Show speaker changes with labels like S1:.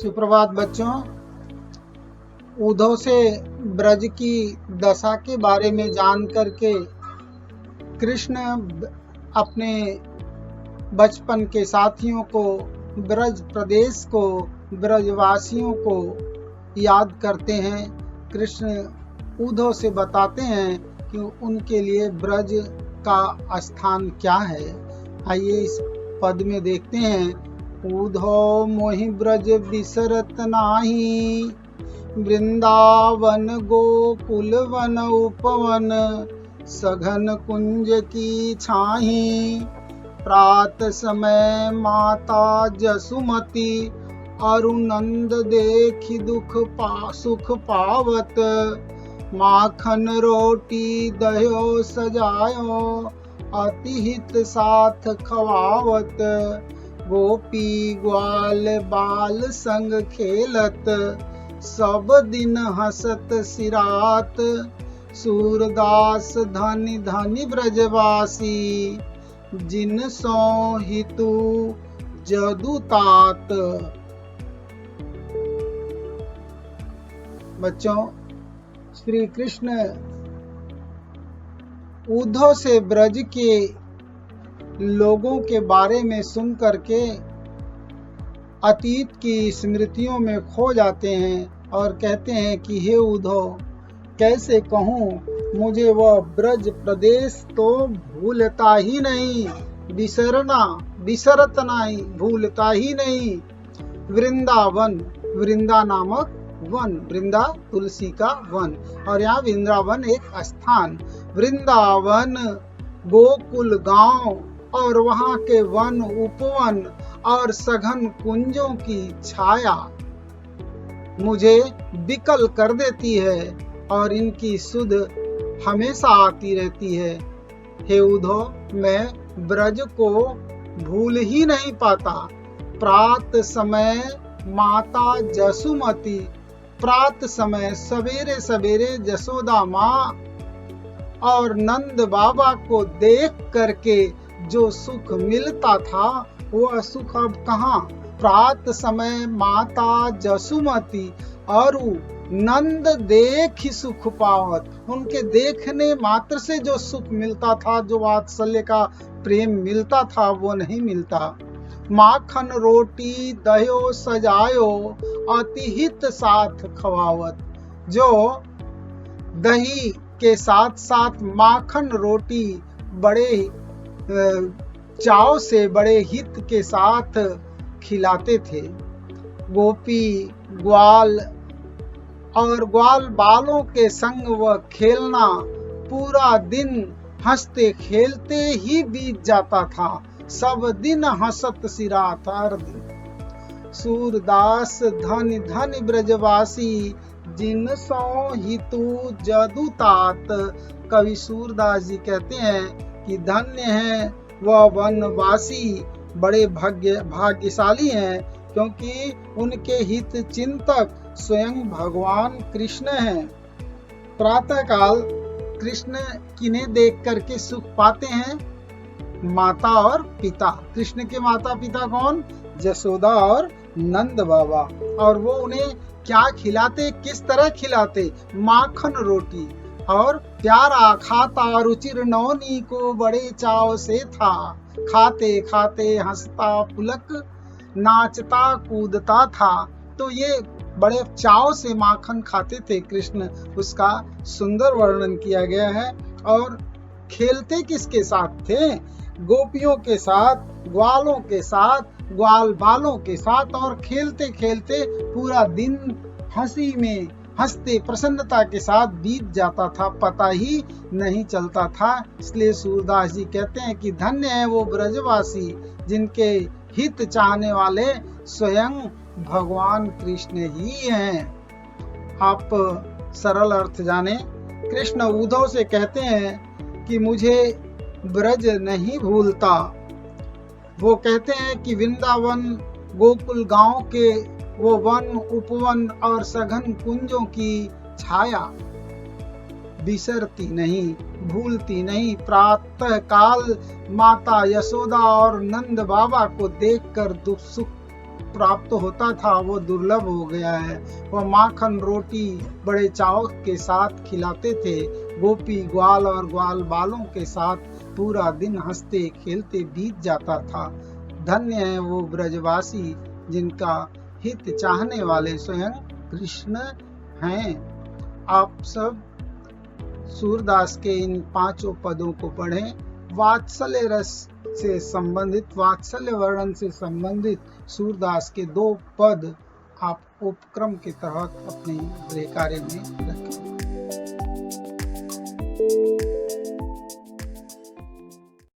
S1: सुप्रभात बच्चों। उद्धव से ब्रज की दशा के बारे में जान करके कृष्ण अपने बचपन के साथियों को, ब्रज प्रदेश को, ब्रजवासियों को याद करते हैं। कृष्ण उद्धव से बताते हैं कि उनके लिए ब्रज का स्थान क्या है। आइए इस पद में देखते हैं। उद्धव मोहि ब्रज बिसरत नाही, वृंदावन गोकुल वन उपवन, सघन कुंज की छाही। प्रात समय माता जसुमती, अरुनंद देखि सुख पावत। माखन रोटी दह्यो सजायो, अति हित साथ खवावत। गोपी ग्वाल बाल संग खेलत, सब दिन हसत सिरात। सूरदास धनि धनि ब्रजवासी, जिन सो हितु जदुतात। बच्चों, श्री कृष्ण उद्धव से ब्रज के लोगों के बारे में सुन करके अतीत की स्मृतियों में खो जाते हैं और कहते हैं कि हे उद्धव, कैसे कहूँ, मुझे वह ब्रज प्रदेश तो भूलता ही नहीं, बिसरत नहीं, भूलता ही नहीं। वृंदावन, वृंदा नामक वन, वृंदा तुलसी का वन, और यहाँ वृंदावन एक स्थान। वृंदावन गोकुल गांव और वहाँ के वन उपवन और सघन कुंजों की छाया मुझे विकल कर देती है और इनकी सुध हमेशा आती रहती है। हे उद्धव, मैं ब्रज को भूल ही नहीं पाता। प्रात समय माता जसुमती, प्रात समय सवेरे सवेरे जसोदा माँ और नंद बाबा को देख करके जो सुख मिलता था, वह सुख अब कहाँ। प्रात समय माता जसुमती और नंद देख सुख पावत, उनके देखने मात्र से जो सुख मिलता था, जो वात्सल्य का प्रेम मिलता था, वो नहीं मिलता। माखन रोटी दह्यो सजायो, अति हित साथ खवावत, जो दही के साथ साथ माखन रोटी बड़े चाव से, बड़े हित के साथ खिलाते थे। गोपी ग्वाल और ग्वाल बालों के संग वह खेलना पूरा दिन हंसते खेलते ही बीत जाता था। सब दिन हंसत सिरात हर दिन। सूरदास धनि धनि ब्रजवासी, जिन सो हितु जदुतात। कवि सूरदास जी कहते हैं कि धन्य है वह वनवासी, बड़े भाग्यशाली हैं, क्योंकि उनके हित चिंतक स्वयं भगवान कृष्ण हैं। प्रातः काल कृष्ण किन्हें देख करके सुख पाते हैं? माता और पिता। कृष्ण के माता पिता कौन? जसोदा और नंद बाबा। और वो उन्हें क्या खिलाते, किस तरह खिलाते? माखन रोटी और प्यारा खाता रुचिर नौनी को बड़े चाव से था। खाते खाते हंसता पुलक, नाचता कूदता था। तो ये बड़े चाव से माखन खाते थे कृष्ण, उसका सुंदर वर्णन किया गया है। और खेलते किसके साथ थे? गोपियों के साथ, ग्वालों के साथ, ग्वाल बालों के साथ। और खेलते खेलते पूरा दिन हंसी में, हंसते प्रसन्नता के साथ बीत जाता था, पता ही नहीं चलता था। इसलिए सूरदास जी कहते हैं कि धन्य है वो ब्रजवासी, जिनके हित चाहने वाले स्वयं भगवान कृष्ण ही हैं। आप सरल अर्थ जाने। कृष्ण उद्धव से कहते हैं कि मुझे ब्रज नहीं भूलता। वो कहते हैं कि वृंदावन गोकुल गांव के वो वन उपवन और सघन कुंजों की छाया बिसरती नहीं, भूलती नहीं। प्रातः काल माता यशोदा और नंद बाबा को देखकर सुख प्राप्त होता था वो दुर्लभ हो गया है। वह माखन रोटी बड़े चाव के साथ खिलाते थे। गोपी ग्वाल और ग्वाल बालों के साथ पूरा दिन हंसते खेलते बीत जाता था। धन्य है वो ब्रजवासी जिनका हित चाहने वाले स्वयं कृष्ण हैं। आप सब सूरदास के इन 5 पदों को पढ़ें। वात्सल्य रस से संबंधित, वात्सल्य वर्णन से संबंधित सूरदास के 2 पद आप उपक्रम के तहत अपने गृह कार्य में